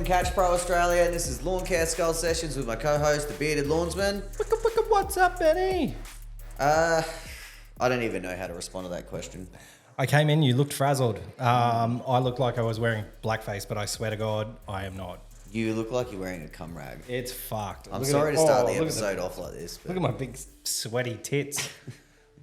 Catch Pro Australia, and this is Lawn Care Skull Sessions with my co-host, the Bearded Lawnsman. What's up, Benny? I don't even know how to respond to that question. I came in, you looked frazzled. I looked like I was wearing blackface, but I swear to God, I am not. You look like you're wearing a cum rag. It's fucked. I'm sorry to start the episode off like this. But... Look at my big sweaty tits.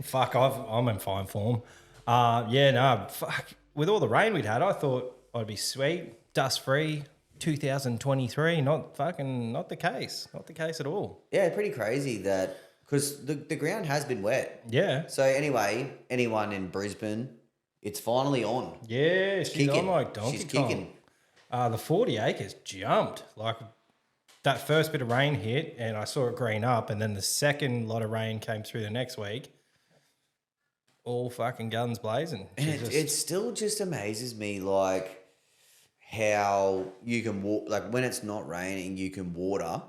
Fuck, I'm in fine form. Fuck. With all the rain we'd had, I thought I'd be sweet, dust-free, 2023. Not the case. Not the case at all. Yeah, pretty crazy that, because the ground has been wet. Yeah. So anyway, anyone in Brisbane, it's finally on. Yeah, she's on like Donkey She's Kong. kicking. The 40 acres jumped. Like that first bit of rain hit and I saw it green up, and then the second lot of rain came through the next week. All fucking guns blazing. And it still just amazes me, like, how you can walk, like when it's not raining, you can water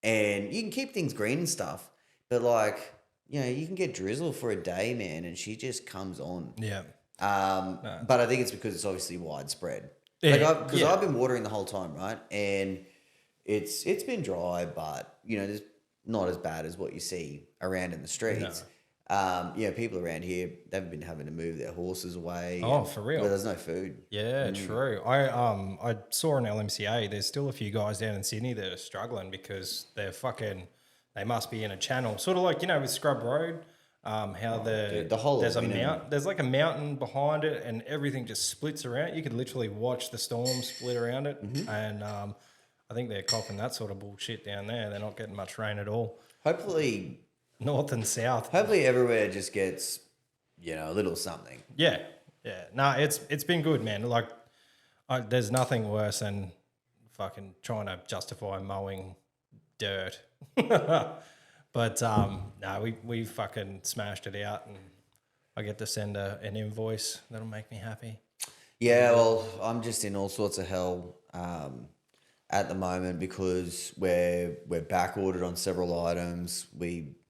and you can keep things green and stuff. But like, you know, you can get drizzle for a day, man, and she just comes on. Yeah. But I think it's because it's obviously widespread. Yeah, Because I've been watering the whole time, right? And it's been dry, but, you know, there's not as bad as what you see around in the streets. No. People around here, they've been having to move their horses away. Oh, for real? Where there's no food. Yeah, true. I saw on LMCA, there's still a few guys down in Sydney that are struggling because they must be in a channel. Sort of like, you know, with Scrub Road, there's like a mountain behind it and everything just splits around. You could literally watch the storm split around it. Mm-hmm. And I think they're copping that sort of bullshit down there. They're not getting much rain at all. Hopefully... North and south. Hopefully everywhere just gets, you know, a little something. Yeah. Yeah. No, it's been good, man. Like, there's nothing worse than fucking trying to justify mowing dirt. But, no, we fucking smashed it out, and I get to send an invoice. That'll make me happy. Yeah, well, I'm just in all sorts of hell at the moment because we're back ordered on several items.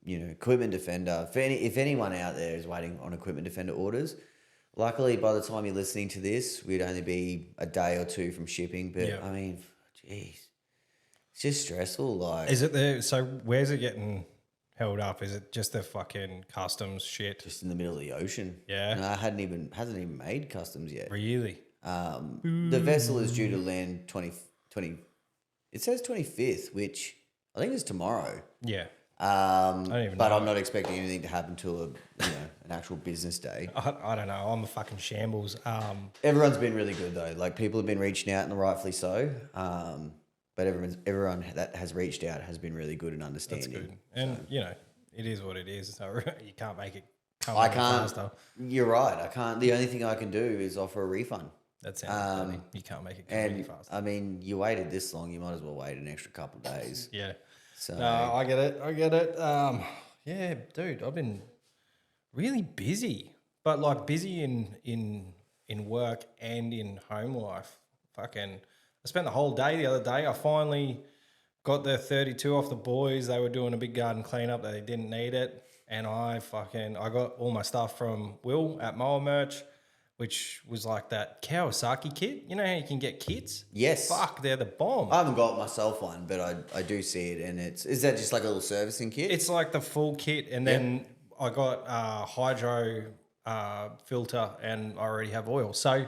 Equipment Defender, if anyone out there is waiting on Equipment Defender orders, luckily by the time you're listening to this, we'd only be a day or two from shipping. But yeah. I mean, geez, it's just stressful. Like, is it so where's it getting held up? Is it just the fucking customs shit? Just in the middle of the ocean. Yeah. No, hasn't even made customs yet. Really? The vessel is due to land 20. It says 25th, which I think is tomorrow. Yeah. I'm not expecting anything to happen till an actual business day. I don't know. I'm a fucking shambles. Everyone's been really good though. Like, people have been reaching out, and rightfully so. But everyone that has reached out has been really good and understanding. That's good. And it is what it is. So you can't make it. I can't. You're right. I can't. The only thing I can do is offer a refund. That sounds funny. You can't make it come any faster. I mean, you waited this long, you might as well wait an extra couple of days. Yeah. So no, I get it. Yeah, dude, I've been really busy, but like busy in work and in home life. Fucking, I spent the whole day the other day. I finally got the 32 off the boys. They were doing a big garden cleanup. They didn't need it. And I got all my stuff from Will at Mower Merch, which was like that Kawasaki kit. You know how you can get kits? Yes. Fuck, they're the bomb. I haven't got myself one, but I do see it, and is that just like a little servicing kit? It's like the full kit, and then I got hydro filter, and I already have oil. So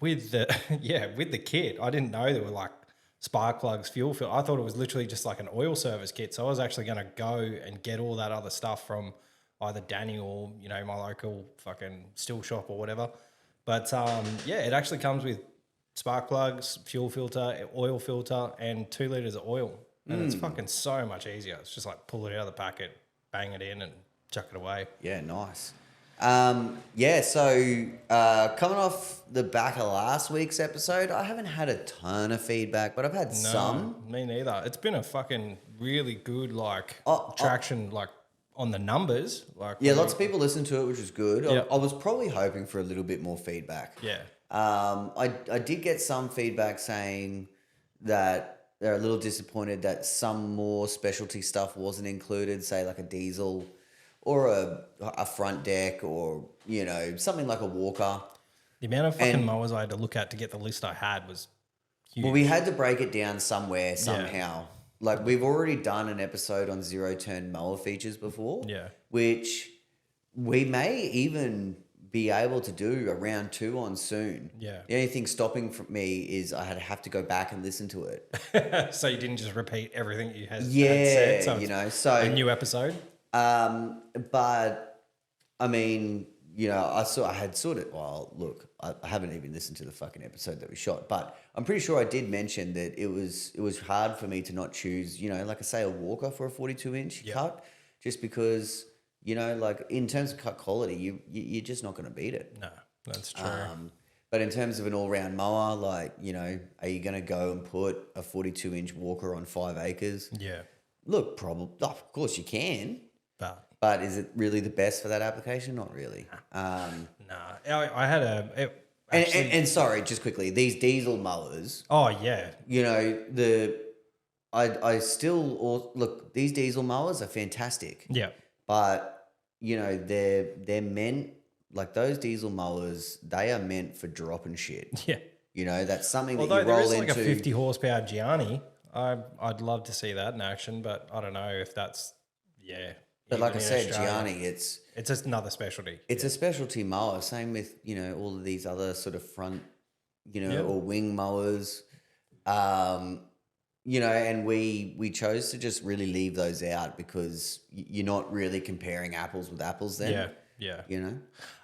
with the kit, I didn't know there were like spark plugs, fuel filter. I thought it was literally just like an oil service kit. So I was actually going to go and get all that other stuff from either Danny or, my local fucking still shop or whatever. But it actually comes with spark plugs, fuel filter, oil filter, and 2 liters of oil. And it's fucking so much easier. It's just like pull it out of the packet, bang it in, and chuck it away. Yeah, nice. So coming off the back of last week's episode, I haven't had a ton of feedback, but I've had some. Me neither. It's been a fucking really good traction on the numbers. Lots of people listen to it, which is good. Yep. I was probably hoping for a little bit more feedback. Yeah. I did get some feedback saying that they're a little disappointed that some more specialty stuff wasn't included, say like a diesel or a front deck or, something like a walker. The amount of fucking And- mowers I had to look at to get the list I had was huge. Well, we had to break it down somewhere, somehow. Like, we've already done an episode on zero-turn mower features before. Yeah. Which we may even be able to do a round 2 on soon. Yeah. The only thing stopping from me is I have to go back and listen to it. So you didn't just repeat everything you had Yeah, said. So you it's know, a so new episode. but I mean, you know, I had sort of, well, look, I haven't even listened to the fucking episode that we shot, but I'm pretty sure I did mention that it was hard for me to not choose, you know, like I say, a Walker for a 42-inch cut, just because, you know, like in terms of cut quality, you're just not going to beat it. No, that's true. But in terms of an all-round mower, like, you know, are you going to go and put a 42-inch Walker on 5 acres? Yeah. Look, of course you can, but is it really the best for that application? Not really. Nah. I had a... And sorry, just quickly, these diesel mowers, oh, yeah. you know, I still, look, these diesel mowers are fantastic. Yeah. But, you know, they're meant, like those diesel mowers, they are meant for dropping shit. Yeah. You know, that's something that Although you there roll is like into. a 50 horsepower Gianni. I'd love to see that in action, but I don't know if that's, But like I even in said, Australia. Gianni, it's just another specialty. a specialty mower. Same with, you know, all of these other sort of front, you know, or wing mowers. You know, and we chose to just really leave those out because you're not really comparing apples with apples then. Yeah. You know?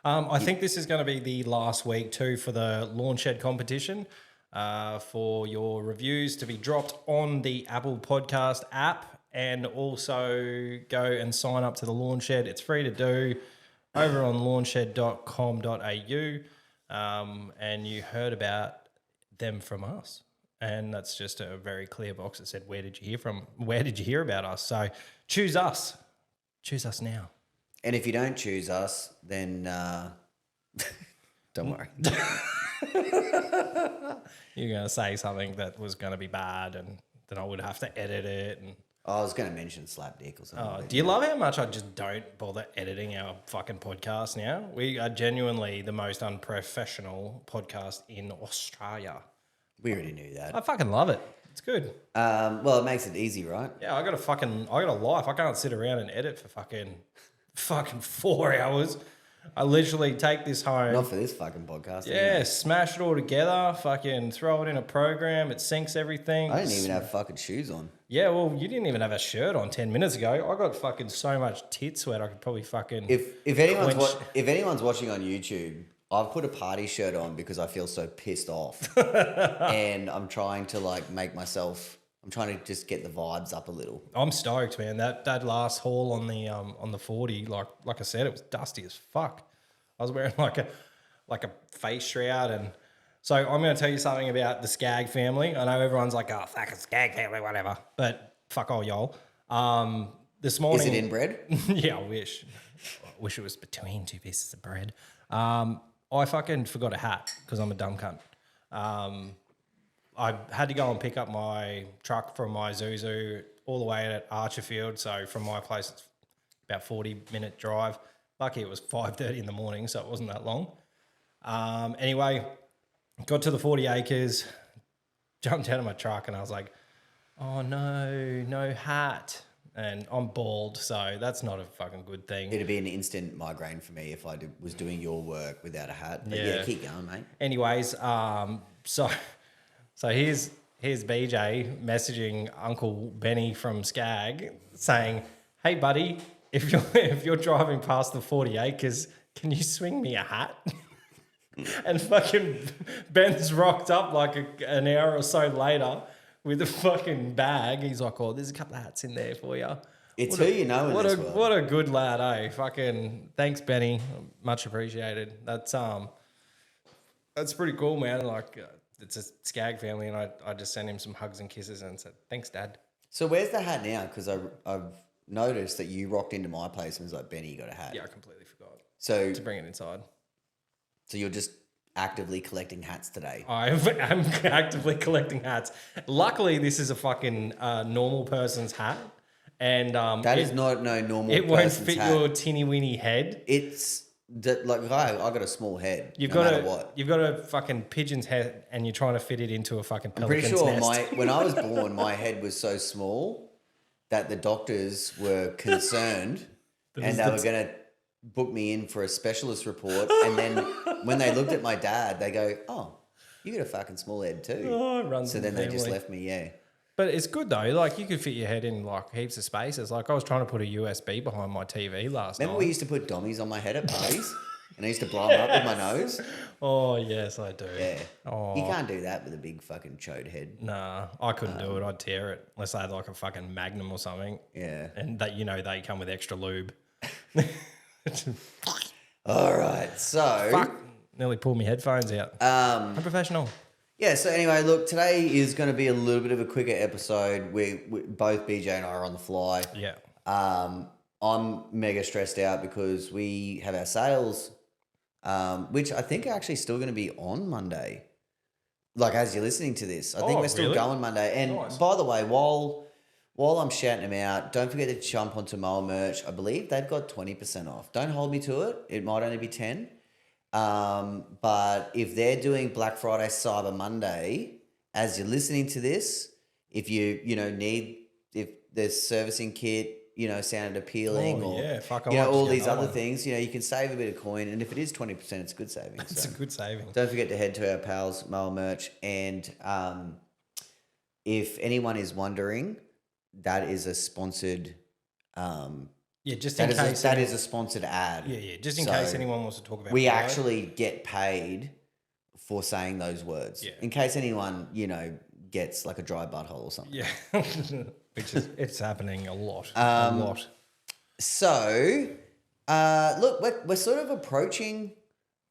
I think this is going to be the last week too for the Lawn Shed competition for your reviews to be dropped on the Apple Podcast app, and also go and sign up to the Lawn Shed. It's free to do over on lawnshed.com.au, and you heard about them from us. And that's just a very clear box that said, where did you hear from? Where did you hear about us? So choose us. Choose us now. And if you don't choose us, then don't worry. You're going to say something that was going to be bad, and then I would have to edit it. And I was going to mention slap dick or something. do you love how much I just don't bother editing our fucking podcast now? We are genuinely the most unprofessional podcast in Australia. We already knew that. I fucking love it. It's good. Well, it makes it easy, right? Yeah, I got a life. I can't sit around and edit for fucking 4 hours. I literally take this home. Not for this fucking podcast. Yeah, anyway. smash it all together, fucking throw it in a program, it syncs everything. I didn't even have fucking shoes on. Yeah, well, you didn't even have a shirt on 10 minutes ago. I got fucking so much tit sweat I could probably fucking... If anyone's watching on YouTube, I've put a party shirt on because I feel so pissed off. And I'm trying to like make myself... I'm trying to just get the vibes up a little. I'm stoked, man. That last haul on the 40, like I said, it was dusty as fuck. I was wearing like a face shroud, and so I'm going to tell you something about the Skag family. I know everyone's like, oh, fucking Skag family, whatever, but fuck all y'all. This morning, Is it inbred? Yeah, I wish it was between two pieces of bread. I fucking forgot a hat because I'm a dumb cunt. I had to go and pick up my truck from my Zuzu all the way at Archerfield. So from my place, it's about 40-minute drive. Lucky it was 5:30 in the morning, so it wasn't that long. Anyway, got to the 40 acres, jumped out of my truck, and I was like, oh no hat. And I'm bald, so that's not a fucking good thing. It'd be an instant migraine for me if I was doing your work without a hat. But yeah, keep going, mate. Anyways, So here's BJ messaging Uncle Benny from Skag saying, "Hey buddy, if you're driving past the 40 acres, can you swing me a hat?" And fucking Ben's rocked up like an hour or so later with a fucking bag. He's like, "Oh, there's a couple of hats in there for you." It's who you know in this world. What a good lad, eh? Fucking thanks, Benny. Much appreciated. That's pretty cool, man. Like. It's a Skag family, and I just sent him some hugs and kisses and said, thanks, Dad. So where's the hat now? Because I've noticed that you rocked into my place and was like, Benny, you got a hat. Yeah, I completely forgot to bring it inside. So you're just actively collecting hats today? I'm actively collecting hats. Luckily, this is a fucking normal person's hat. And that is not no normal it won't person's fit hat. your tinny-winny head. It's I got a small head. No matter what. You've got a fucking pigeon's head, and you're trying to fit it into a fucking I'm pretty pelican's sure nest. when I was born, my head was so small that the doctors were concerned, and they were going to book me in for a specialist report. And then when they looked at my dad, they go, "Oh, you got a fucking small head too." Oh, it runs So in then the they just family. left me. Yeah. But it's good though. Like you could fit your head in like heaps of spaces. Like I was trying to put a USB behind my TV last Remember night. we used to put dummies on my head at parties, and I used to blow them up with my nose. Oh yes, I do. Yeah. Oh You can't do that with a big fucking chode head. nah, I couldn't do it. I'd tear it unless they had like a fucking Magnum or something. Yeah. And that they come with extra lube. All right. So. Fuck! Nearly pulled my headphones out. Unprofessional. Yeah, so anyway, look, today is going to be a little bit of a quicker episode. We both BJ and I are on the fly. Yeah. I'm mega stressed out because we have our sales, which I think are actually still going to be on Monday. Like as you're listening to this, I think we're still really? going Monday. And Nice. by the way, while I'm shouting them out, don't forget to jump onto Mole Merch. I believe they've got 20% off. Don't hold me to it. It might only be 10. But if they're doing Black Friday, Cyber Monday, as you're listening to this, if you need, if there's servicing kit, sounded appealing Oh, or, yeah, fuck, I you know, might all just get these that other one. things, you can save a bit of coin. And if it is 20%, it's good savings. It's So a good saving. don't forget to head to our pals, Mail Merch. And, if anyone is wondering, that is a sponsored, Yeah, just in case. that is a sponsored ad. Yeah. Just in So case anyone wants to talk about. we Pride. actually get paid for saying those words. Yeah. In case anyone, gets like a dry butthole or something. Yeah. Which is it's happening a lot. Um, a lot. So, look, we're sort of approaching,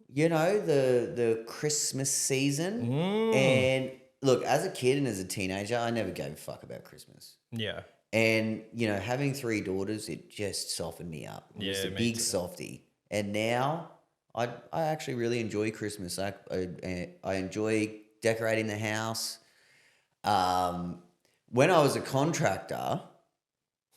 the Christmas season. And look, as a kid and as a teenager, I never gave a fuck about Christmas. Yeah. And, having 3 daughters, it just softened me up. It was Yeah, a me big too. softie. And now I actually really enjoy Christmas. I enjoy decorating the house. When I was a contractor,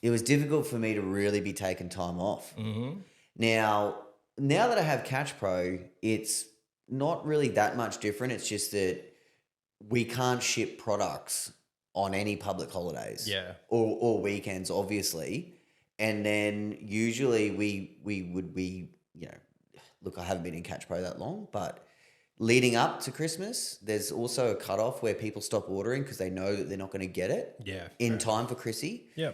it was difficult for me to really be taking time off. Mm-hmm. Now that I have Catch Pro, it's not really that much different. It's just that we can't ship products on any public holidays. Yeah. Or weekends, obviously. And then usually we would be, look, I haven't been in Catch Pro that long, but leading up to Christmas, there's also a cutoff where people stop ordering because they know that they're not going to get it Yeah. in time for Chrissy. Yeah.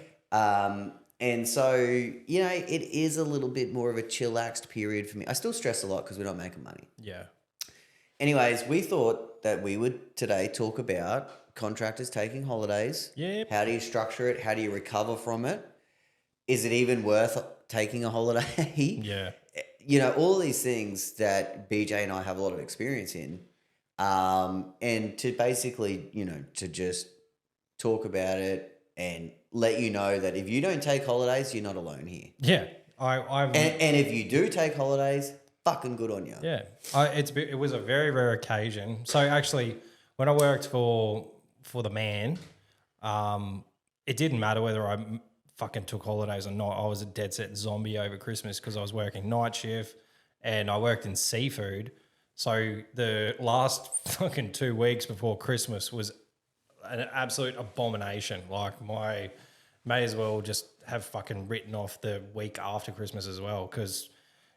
And so, it is a little bit more of a chillaxed period for me. I still stress a lot because we're not making money. Yeah. Anyways, we thought that we would today talk about contractors taking holidays. Yep. How do you structure it? How do you recover from it? Is it even worth taking a holiday? Yeah. All these things that BJ and I have a lot of experience in. And to basically, to just talk about it and let you know that if you don't take holidays, you're not alone here. Yeah. I'm And if you do take holidays, fucking good on you. Yeah, it was a very rare occasion. So actually, when I worked for the man, it didn't matter whether I fucking took holidays or not. I was a dead set zombie over Christmas because I was working night shift and I worked in seafood. So the last fucking 2 weeks before Christmas was an absolute abomination. Like may as well just have fucking written off the week after Christmas as well because.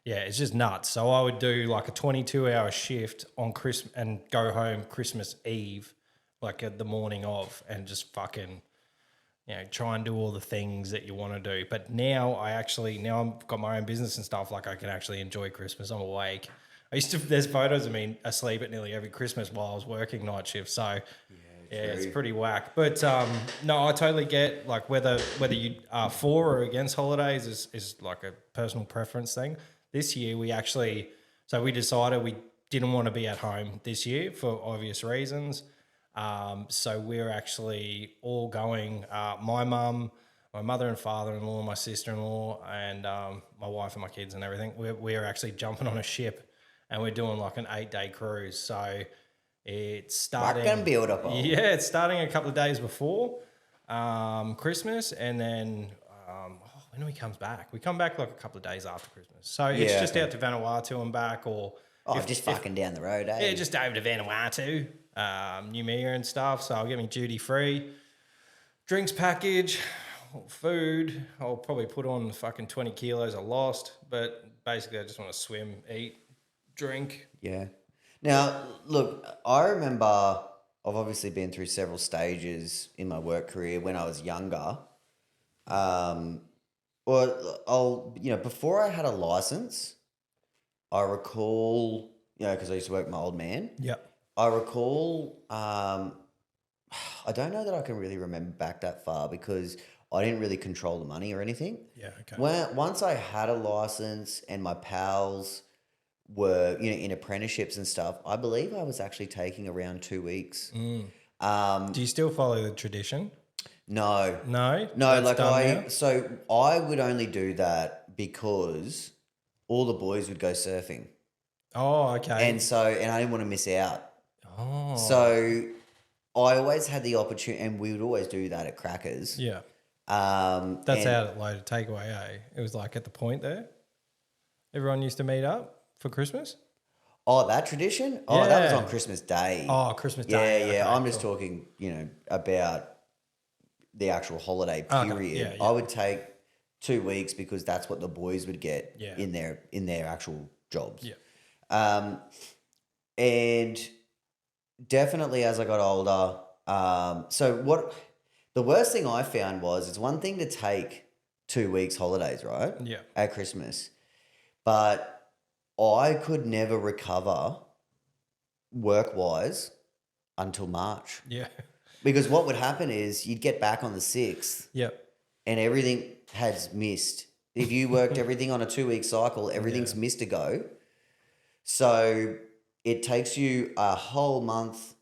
Yeah, it's just nuts. So I would do like a 22-hour shift on Christmas and go home Christmas Eve, like at the morning of, and just fucking, try and do all the things that you want to do. But now I've got my own business and stuff, like I can actually enjoy Christmas. I'm awake. There's photos of me asleep at nearly every Christmas while I was working night shift. So it's pretty whack. But no, I totally get like whether you are for or against holidays is like a personal preference thing. This year we decided we didn't want to be at home this year for obvious reasons. So we're actually all going, my mum, my mother and father-in-law, my sister-in-law, and my wife and my kids and everything. We're actually jumping on a ship and we're doing like an 8-day cruise. So it's starting. Fucking beautiful. Yeah, it's starting a couple of days before Christmas, and then when we comes back? We come back like a couple of days after Christmas. So it's Yeah, just okay. out to Vanuatu and back, or Just fucking down the road, eh? yeah, just over to Vanuatu, Noumea and stuff. So I'll get me duty free, drinks package, food. I'll probably put on fucking 20 kilos I lost, but basically I just want to swim, eat, drink. Yeah. Now, look, I remember I've obviously been through several stages in my work career when I was younger. Before I had a license, I recall, because I used to work with my old man. Yep. I recall, I don't know that I can really remember back that far because I didn't really control the money or anything. Yeah. Okay. Once I had a license and my pals were, in apprenticeships and stuff, I believe I was actually taking around 2 weeks. Do you still follow the tradition? No. No. No, That's done now? so I would only do that because all the boys would go surfing. Oh, okay. And I didn't want to miss out. Oh. So I always had the opportunity, and we would always do that at Crackers. Yeah. and- That's out at Loaded Takeaway, eh? It was like at the point there. Everyone used to meet up for Christmas. Oh, that tradition? Oh, that was Yeah. on Christmas Day. Oh, Christmas Day. Yeah, Okay, I'm just cool. talking, about the actual holiday Okay, period. yeah. I would take 2 weeks because that's what the boys would get Yeah. in their actual jobs. Yeah. And definitely as I got older, the worst thing I found was it's one thing to take 2 weeks holidays, right? Yeah. At Christmas, but I could never recover work-wise until March. Yeah. Because what would happen is you'd get back on the 6th Yep. and everything has missed. If you worked everything on a 2-week cycle, everything's missed a go. So it takes you a whole month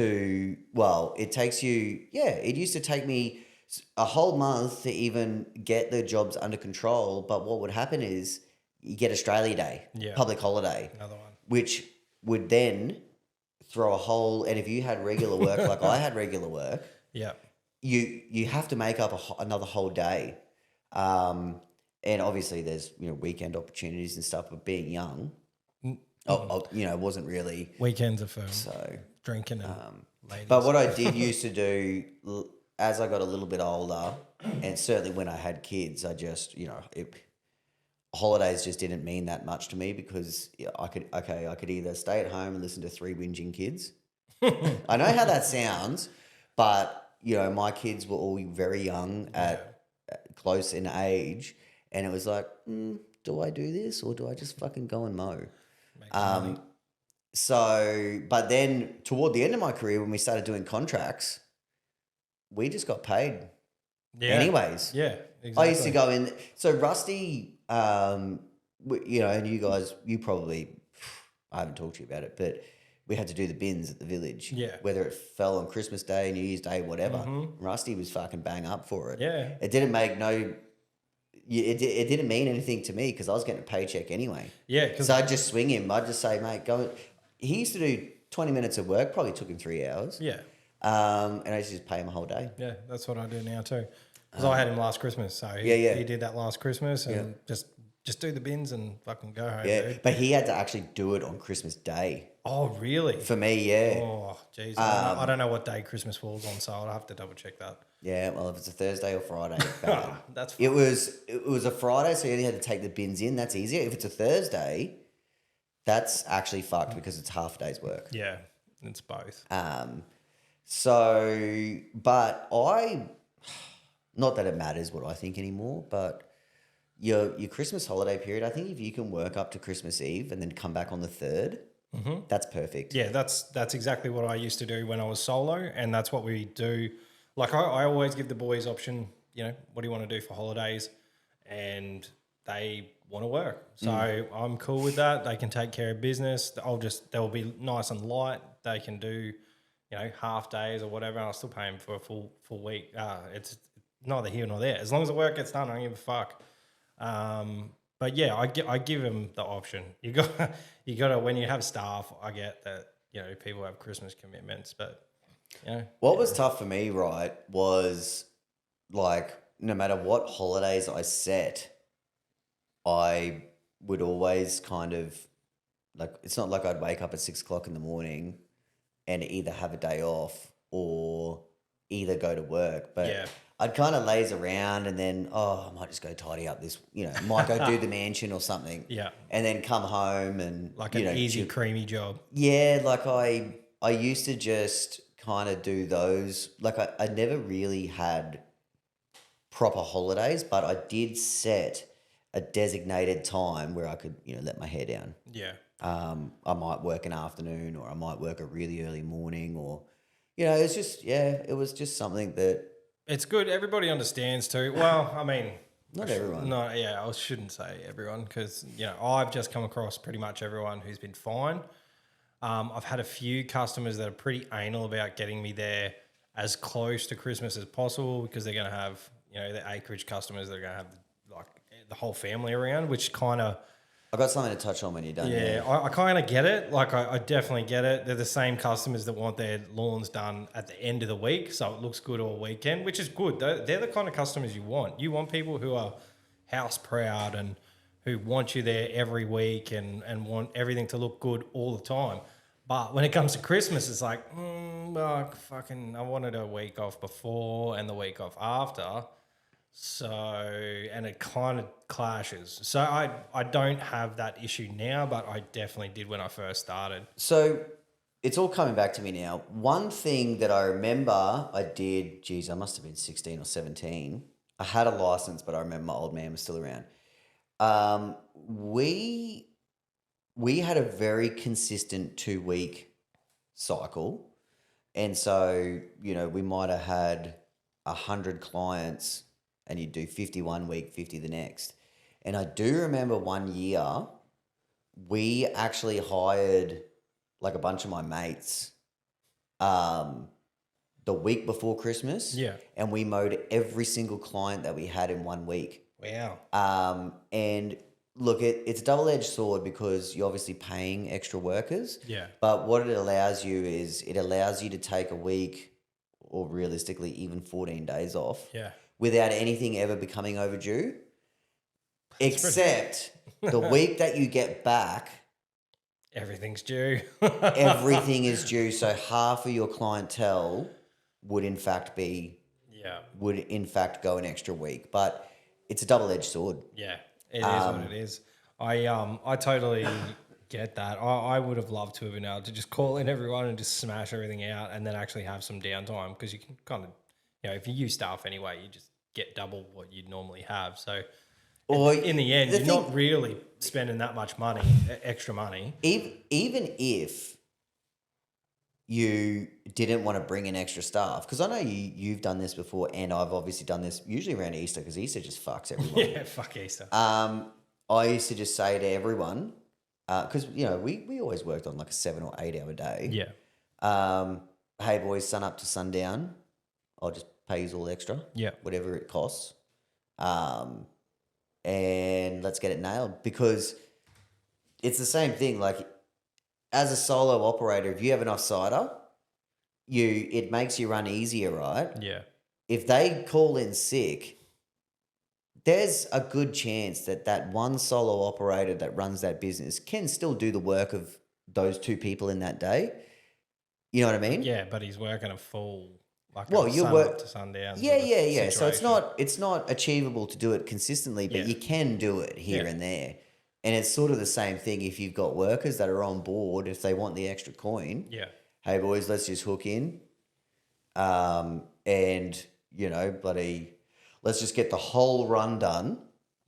it used to take me a whole month to even get the jobs under control. But what would happen is you get Australia Day, Yeah. public holiday, Another one. which would then throw a whole, and if you had regular work like I had regular work, Yeah. you have to make up another whole day. And obviously there's, weekend opportunities and stuff, but being young, wasn't really Weekends are for so. drinking and ladies. But what I did used to do as I got a little bit older, and certainly when I had kids, I just, holidays just didn't mean that much to me because I could either stay at home and listen to 3 whinging kids. I know how that sounds, but, my kids were all very young at close in age, and it was like, do I do this or do I just fucking go and mow? Make some money. But then toward the end of my career, when we started doing contracts, we just got paid Yeah. anyways. Yeah. Exactly. I used to go in. So Rusty, and you guys, I haven't talked to you about it, but we had to do the bins at the village. Yeah. Whether it fell on Christmas Day, New Year's Day, whatever. Rusty was fucking bang up for it. Yeah. It didn't make it didn't mean anything to me because I was getting a paycheck anyway. Yeah. So I'd just swing him. I'd just say, mate, go. He used to do 20 minutes of work, probably took him 3 hours. Yeah. And I used to just pay him a whole day. Yeah. That's what I do now too. Because I had him last Christmas. So he did that last Christmas and just do the bins and fucking go home. Yeah, Dude. but he had to actually do it on Christmas Day. Oh, really? For me, yeah. Oh, jeez. I don't know what day Christmas falls on, so I'll have to double check that. Yeah, well, if it's a Thursday or Friday, bad. That's fine. It was a Friday, so you only had to take the bins in. That's easier. If it's a Thursday, that's actually fucked because it's half a day's work. Yeah, it's both. But not that it matters what I think anymore, but your Christmas holiday period, I think if you can work up to Christmas Eve and then come back on the 3rd, that's perfect. Yeah, that's exactly what I used to do when I was solo, and that's what we do. Like I always give the boys option, what do you want to do for holidays? And they want to work. So I'm cool with that. They can take care of business. They'll be nice and light. They can do, half days or whatever. I'll still pay them for a full week. It's neither here nor there. As long as the work gets done, I don't give a fuck. But yeah, I give them the option. You got to when you have staff. I get that people have Christmas commitments, but What was tough for me, right, was like no matter what holidays I set, I would always kind of like, it's not like I'd wake up at 6 o'clock in the morning and either have a day off or either go to work. But Yeah. I'd kind of laze around and then, I might just go tidy up this, might go do the mansion or something. Yeah. And then come home and, Like an easy, chill. creamy job. Yeah, like I used to just kind of do those. Like I never really had proper holidays, but I did set a designated time where I could, let my hair down. Yeah. I might work an afternoon or I might work a really early morning or, it's just, it was just something that. It's good. Everybody understands too. Well, I mean, Not everyone. No, yeah, I shouldn't say everyone because, I've just come across pretty much everyone who's been fine. I've had a few customers that are pretty anal about getting me there as close to Christmas as possible because they're going to have, the acreage customers that are going to have like the whole family around, which kind of. I've got something to touch on when you're done. Yeah, I kind of get it. Like, I definitely get it. They're the same customers that want their lawns done at the end of the week, so it looks good all weekend, which is good. They're the kind of customers you want. You want people who are house proud and who want you there every week and want everything to look good all the time. But when it comes to Christmas, it's like, I wanted a week off before and the week off after. So, and it kind of clashes. So I don't have that issue now, but I definitely did when I first started. So it's all coming back to me now. One thing that I remember I did, I must have been 16 or 17. I had a license, but I remember my old man was still around. We had a very consistent 2-week cycle. And so, we might have had 100 clients and you'd do 50 one week, 50 the next. And I do remember one year we actually hired like a bunch of my mates the week before Christmas. Yeah. And we mowed every single client that we had in 1 week. Wow. And look, it's a double-edged sword because you're obviously paying extra workers. Yeah. But what it allows you is it allows you to take a week or realistically even 14 days off. Yeah. Without anything ever becoming overdue, except the week that you get back, everything's due. everything is due. So half of your clientele would in fact go an extra week. But it's a double-edged sword. Yeah, it is what it is. I totally get that. I would have loved to have been able to just call in everyone and just smash everything out and then actually have some downtime because you can kind of, if you use staff anyway, you just get double what you'd normally have. So in the end, you're not really spending that much money, extra money. Even if you didn't want to bring in extra staff, because I know you've done this before and I've obviously done this usually around Easter because Easter just fucks everyone. Yeah, fuck Easter. I used to just say to everyone, because, we always worked on like a 7 or 8 hour day. Yeah. Hey boys, sun up to sundown. I'll just pay you all extra. Yeah. Whatever it costs. And let's get it nailed because it's the same thing. Like as a solo operator, if you have an offsider, it makes you run easier, right? Yeah. If they call in sick, there's a good chance that one solo operator that runs that business can still do the work of those 2 people in that day. You know what I mean? Yeah, but he's working a full, you sun work up to sundown. Yeah. So it's not achievable to do it consistently, but you can do it here and there. And it's sort of the same thing if you've got workers that are on board, if they want the extra coin. Yeah. Hey boys, let's just hook in. And let's just get the whole run done.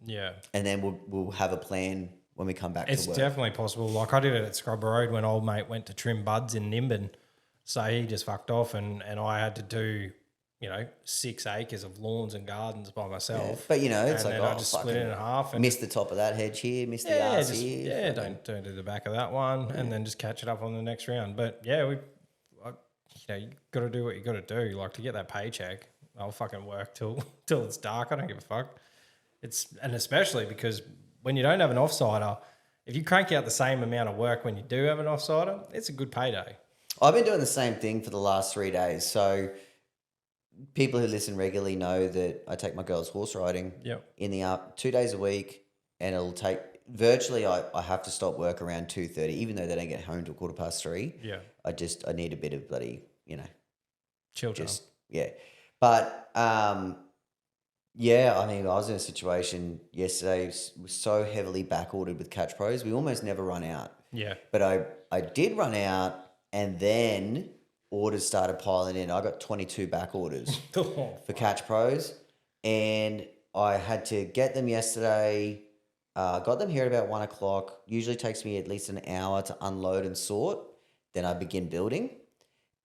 Yeah. And then we'll have a plan when we come back to work. It's definitely possible. Like I did it at Scrub Road when old mate went to trim buds in Nimbin. So he just fucked off and I had to do, 6 acres of lawns and gardens by myself. Yeah. But, it's and like, then I just split it in half. And miss the top of that hedge here, miss the arse here. Yeah, don't do the back of that one and then just catch it up on the next round. But, yeah, you got to do what you got to do. Like to get that paycheck, I'll fucking work till it's dark. I don't give a fuck. And especially because when you don't have an offsider, if you crank out the same amount of work when you do have an offsider, it's a good payday. I've been doing the same thing for the last 3 days. So people who listen regularly know that I take my girls horse riding Yep. in the 2 days a week, and it'll take virtually. I have to stop work around 2:30, even though they don't get home till 3:15. Yeah. I need a bit of bloody Chill time. just yeah, but yeah. I mean, I was in a situation yesterday. Was so heavily back ordered with Catch Pros, we almost never run out. Yeah. But I did run out, and then orders started piling in. I got 22 back orders Oh, for Catch Pros, and I had to get them yesterday. Got them here at about 1 o'clock. Usually takes me at least an hour to unload and sort. Then I begin building,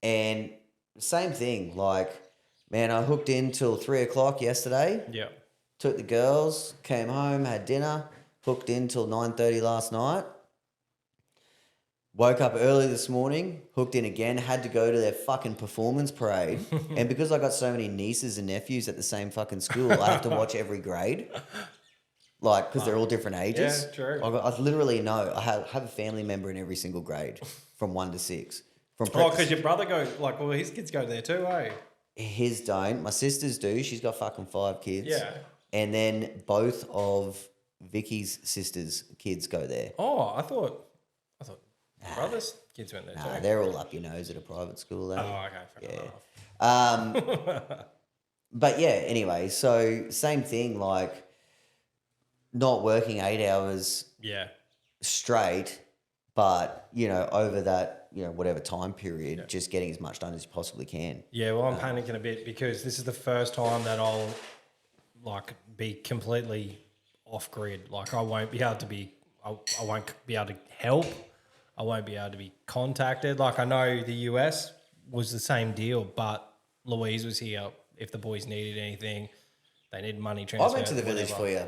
and same thing. Like, man, I hooked in till 3 o'clock yesterday. yeah. Took the girls, came home, had dinner, hooked in till 9:30 last night. Woke up early this morning, hooked in again, had to go to their fucking performance parade. And because I got so many nieces and nephews at the same fucking school, I have to watch every grade. Like, because they're all different ages. Yeah, true. I literally know. I have a family member in every single grade from 1 to 6. From Oh, because your brother goes, like, well, his kids go there too, eh? His don't. My sisters do. She's got fucking 5 kids. Yeah. And then both of Vicky's sisters' kids go there. Oh, I thought brothers' kids went there Nah, too. they're all up your nose at a private school. Though. Oh, okay, fair enough. But yeah, anyway, so same thing, like not working 8 hours Yeah. straight, but over that, whatever time period, just getting as much done as you possibly can. Yeah, well, I'm panicking a bit because this is the first time that I'll like be completely off grid. Like I won't be able to be, I won't be able to help. I won't be able to be contacted. Like I know the US was the same deal, but Louise was here. If the boys needed anything, they needed money transfer. I went to the village for you.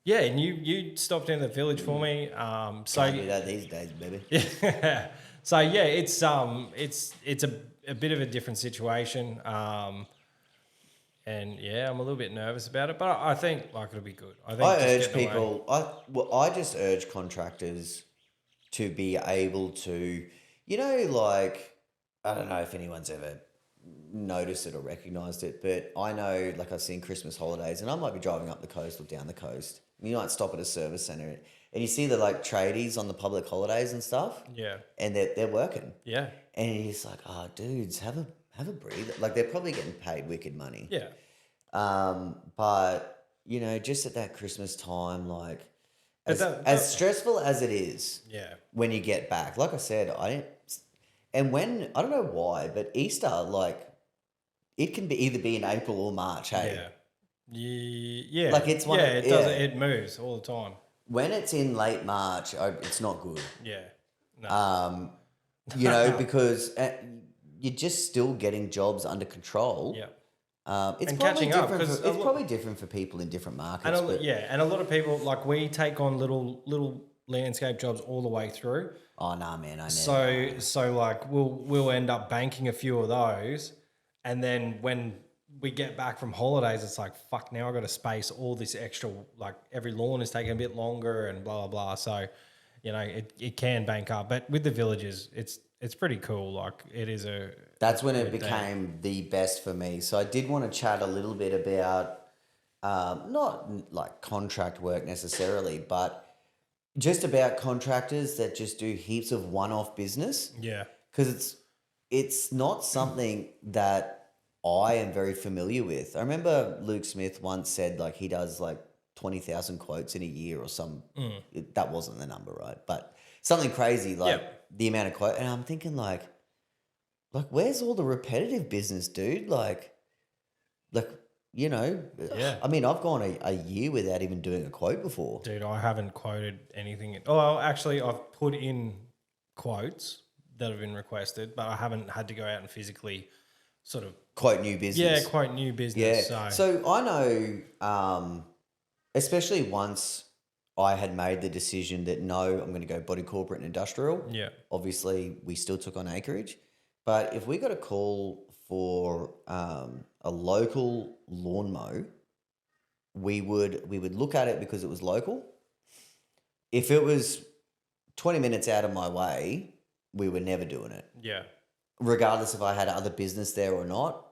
Yeah, and you stopped in the village for me. So Can't do that these days, baby. yeah. So yeah, it's a bit of a different situation. And yeah, I'm a little bit nervous about it, but I think like it'll be good. I think I just urge getting away- people. I just urge contractors to be able to, like, I don't know if anyone's ever noticed it or recognised it, but I know, like, I've seen Christmas holidays, and I might be driving up the coast or down the coast. You might stop at a service centre, and you see the like tradies on the public holidays and stuff, Yeah. and they're working, Yeah. and you're just like, oh, dudes, have a breather. Like, they're probably getting paid wicked money. Yeah. But just at that Christmas time, like, But as stressful as it is Yeah. when you get back, like I said, I don't know why, but Easter, like, it can either be in April or March. Hey, Yeah. Yeah. Like, it's one yeah, of- it does. yeah. It moves all the time. when it's in late March, it's not good. Yeah. No. Because you're just still getting jobs under control. yeah. It's And probably catching up, different. 'cause It's probably different for people in different markets. And but, and a lot of people like we take on little landscape jobs all the way through. oh nah, man, I never. So like we'll end up banking a few of those, and then when we get back from holidays, it's like fuck. Now I got to space all this extra. Like every lawn is taking a bit longer, and blah blah blah. So, it can bank up, but with the villages, it's pretty cool. Like it is a. That's when it became the best for me. So I did want to chat a little bit about not like contract work necessarily, but just about contractors that just do heaps of one-off business. Yeah. Because it's not something that I am very familiar with. I remember Luke Smith once said like he does like 20,000 quotes in a year or some. That wasn't the number, right? But something crazy like the amount of quote. And I'm thinking like where's all the repetitive business, dude? Yeah. I mean, I've gone a year without even doing a quote before. Dude, I haven't quoted anything. Oh, well, actually, I've put in quotes that have been requested, but I haven't had to go out and physically sort of Quote new business. quote new business. Yeah. So So I know, especially once I had made the decision that no, I'm going to go body corporate and industrial. yeah, Obviously, we still took on acreage, but if we got a call for a local lawn mow, we would look at it because it was local. If it was 20 minutes out of my way, we were never doing it. yeah, Regardless if I had other business there or not,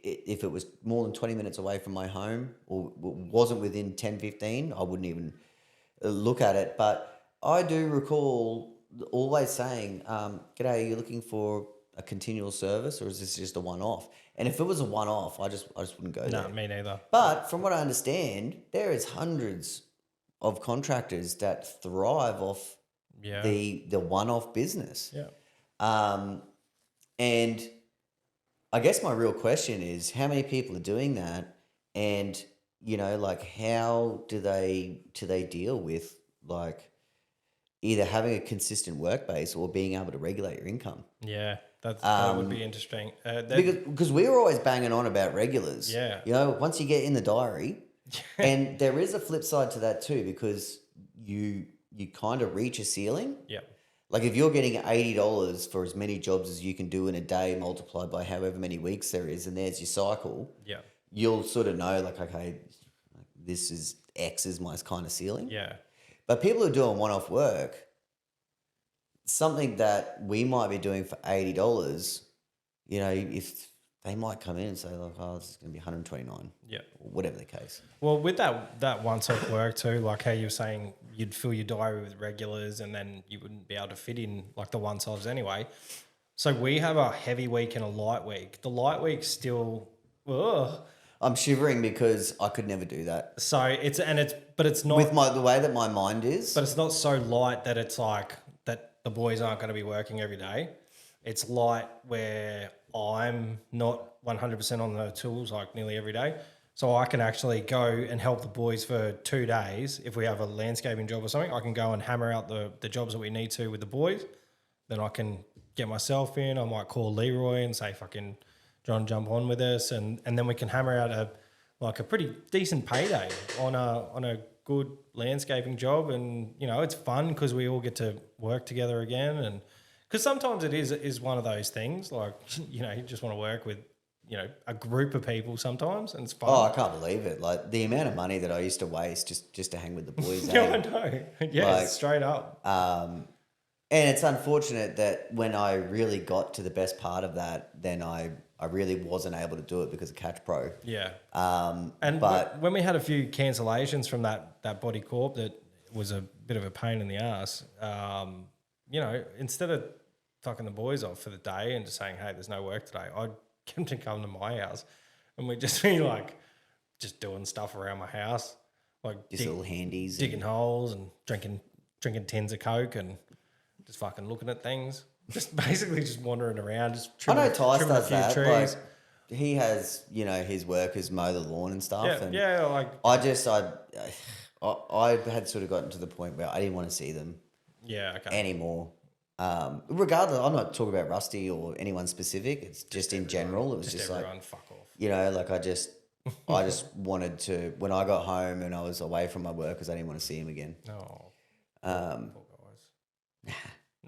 if it was more than 20 minutes away from my home or wasn't within 10, 15, I wouldn't even look at it. But I do recall always saying, "G'day, are you looking for a continual service, or is this just a one-off?" And if it was a one-off, I just wouldn't go No, there. me neither. But from what I understand, there is hundreds of contractors that thrive off Yeah. the one-off business. Yeah. And I guess my real question is, how many people are doing that, and like, how do they deal with, like, either having a consistent work base or being able to regulate your income? Yeah. That would be interesting. Because we were always banging on about regulars. Yeah. Once you get in the diary, and there is a flip side to that too, because you kind of reach a ceiling. Yeah. Like, if you're getting $80 for as many jobs as you can do in a day, multiplied by however many weeks there is, and there's your cycle, Yeah. you'll sort of know, like, okay, this is X is my kind of ceiling. Yeah. But people who are doing one-off work, something that we might be doing for $80, if they might come in and say, like, oh, this is going to be 129, Yeah. or whatever the case. Well, with that once-off work too, like how you were saying, you'd fill your diary with regulars, and then you wouldn't be able to fit in like the one-offs anyway. So we have a heavy week and a light week. The light week's still, ugh. I'm shivering because I could never do that. So it's not With the way that my mind is. but it's not so light that it's like that the boys aren't going to be working every day. It's light where I'm not 100% on the tools like nearly every day. So I can actually go and help the boys for 2 days. If we have a landscaping job or something, I can go and hammer out the jobs that we need to with the boys. Then I can get myself in. I might call Leroy and say, fucking John, jump on with us. And then we can hammer out a pretty decent payday on a good landscaping job. And, it's fun because we all get to work together again. And because sometimes it is one of those things, like, you just want to work with, a group of people sometimes, and it's fun. Oh, I can't believe it. Like, the amount of money that I used to waste just to hang with the boys. Yeah, I know. Yeah, Like, straight up. And it's unfortunate that when I really got to the best part of that, then I really wasn't able to do it because of Catch Pro. Yeah. But when we had a few cancellations from that body corp that was a bit of a pain in the ass, instead of fucking the boys off for the day and just saying, hey, there's no work today, I'd get them to come to my house and we'd just be like, just doing stuff around my house, like just little handies. digging holes and drinking tins of Coke and just fucking looking at things. Just basically just wandering around, just I know Tice trimming does that. trees. Like, he has, his workers mow the lawn and stuff. Yeah, and yeah, like I had sort of gotten to the point where I didn't want to see them okay. anymore. Regardless, I'm not talking about Rusty or anyone specific. It's just in general. It was just everyone, like, fuck off. like I just wanted to, when I got home and I was away from my workers, I didn't want to see him again. No, Um, poor guys.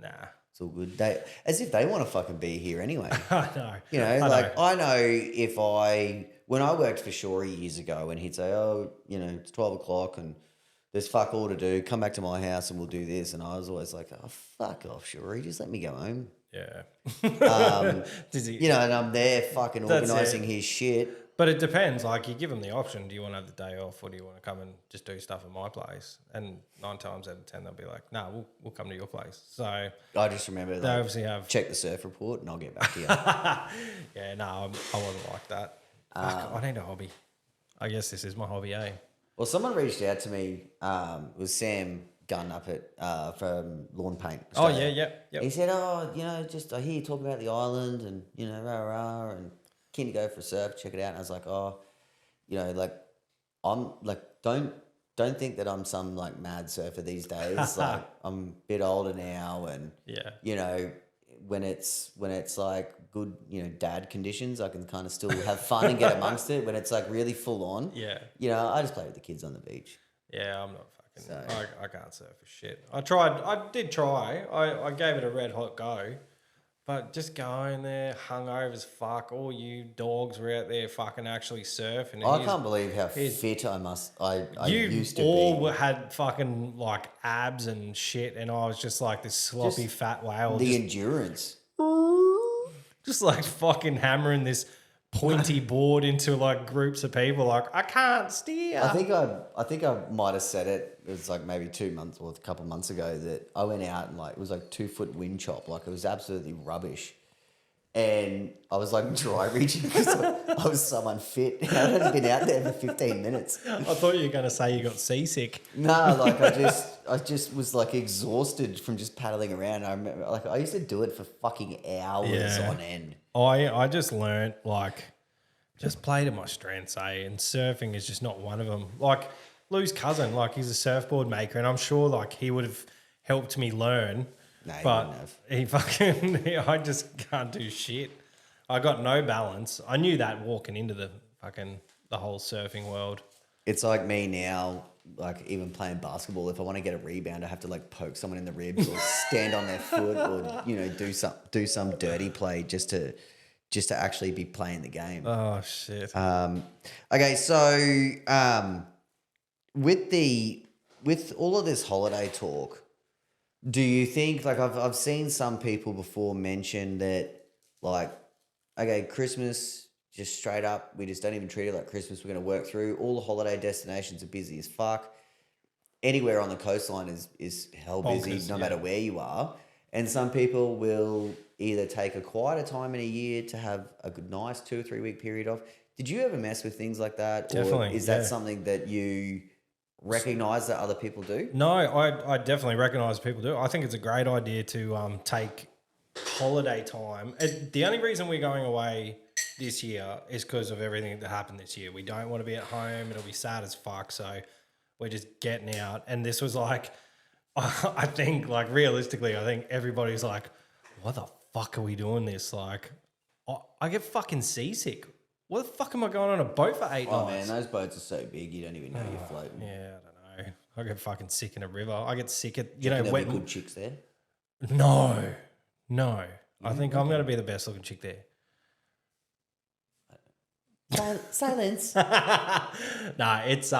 Nah. It's all good. As if they want to fucking be here anyway. I know. I know when I worked for Shorey years ago and he'd say, oh, it's 12 o'clock and there's fuck all to do. Come back to my house and we'll do this. And I was always like, oh, fuck off, Shorey. Just let me go home. Yeah. And I'm there fucking organising his shit. But it depends. Like, you give them the option. Do you want to have the day off, or do you want to come and just do stuff at my place? And 9 times out of 10, they'll be like, "No, we'll come to your place." So I just remember they obviously have check the surf report, and I'll get back to you. Yeah, no, I wasn't like that. Fuck, I need a hobby. I guess this is my hobby, eh? Well, someone reached out to me. It was Sam Gunn up at from Lawn Paint. Australia. Yep. He said, just I hear you talk about the island and rah and keen to go for a surf, check it out. And I was like, I'm like, don't think that I'm some like mad surfer these days. Like, I'm a bit older now, and when it's like good, dad conditions, I can kind of still have fun and get amongst it. When it's like really full on, I just play with the kids on the beach. Yeah, I'm not fucking. I can't surf for shit. I did try. I gave it a red hot go. But just going there, hungover as fuck, all you dogs were out there fucking actually surfing. I can't believe how fit I used to be. You all had fucking like abs and shit, and I was just like this sloppy fat whale. The endurance. Just like fucking hammering this pointy board into like groups of people. Like, I can't steer. I think I might have said it. It was like maybe 2 months or a couple of months ago that I went out and like it was like 2 foot wind chop. Like it was absolutely rubbish. And I was like dry reaching because I was so unfit. I hadn't been out there for 15 minutes. I thought you were going to say you got seasick. No, like I just was like exhausted from just paddling around. I remember like I used to do it for fucking hours on end. I just learnt like just play to my strengths, and surfing is just not one of them. Like Lou's cousin, like he's a surfboard maker, and I'm sure like he would have helped me learn. No, he but wouldn't have. I just can't do shit. I got no balance. I knew that walking into the whole surfing world. It's like me now, like even playing basketball. If I want to get a rebound, I have to like poke someone in the ribs or stand on their foot or do some dirty play just to actually be playing the game. Oh shit. Okay, so with all of this holiday talk, do you think like I've seen some people before mention that like, okay, Christmas just straight up, we just don't even treat it like Christmas. We're going to work through all the holiday destinations are busy as fuck. Anywhere on the coastline is hell busy, Bonkers, no yeah. matter where you are. And some people will either take a quieter time in a year to have a good, nice 2 or 3 week period off. Did you ever mess with things like that? Definitely, Or is that yeah. something that you recognize that other people do? No, I definitely recognise people do. I think it's a great idea to take holiday time. The only reason we're going away this year is because of everything that happened this year. We don't want to be at home. It'll be sad as fuck. So we're just getting out. And this was like, I think like realistically, I think everybody's like, what the fuck are we doing this? Like, I get fucking seasick. What the fuck am I going on a boat for 8 Oh man, nights? those boats are so big you don't even know you're floating. Yeah, I don't know. I get fucking sick in a river. I get sick at, There'll wet. be good chicks there. No. I think I'm going to be the best looking chick there. Silence. Nah, it's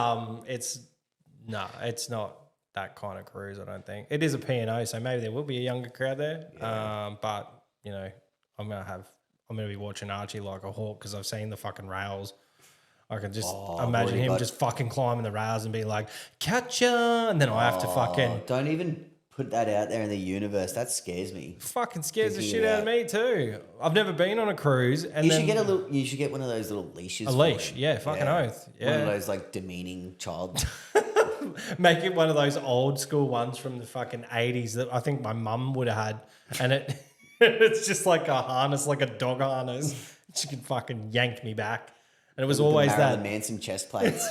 not that kind of cruise. I don't think it is a P&O, so maybe there will be a younger crowd there. Yeah. But I'm gonna be watching Archie like a hawk because I've seen the fucking rails. I can just imagine already him got- just fucking climbing the rails and be like, "Catch ya!" And then I have to fucking Don't even put that out there in the universe. That scares me. fucking scares the Thinking shit out of me too. I've never been on a cruise, and You then should get one of those little leashes. a for leash. him. Yeah, fucking oath. One of Yeah, those like demeaning child. make it one of those old school ones from the fucking 80s that I think my mum would have had, and it's just like a harness, like a dog harness. She could fucking yank me back, and it was always Marilyn that. Manson chest plates.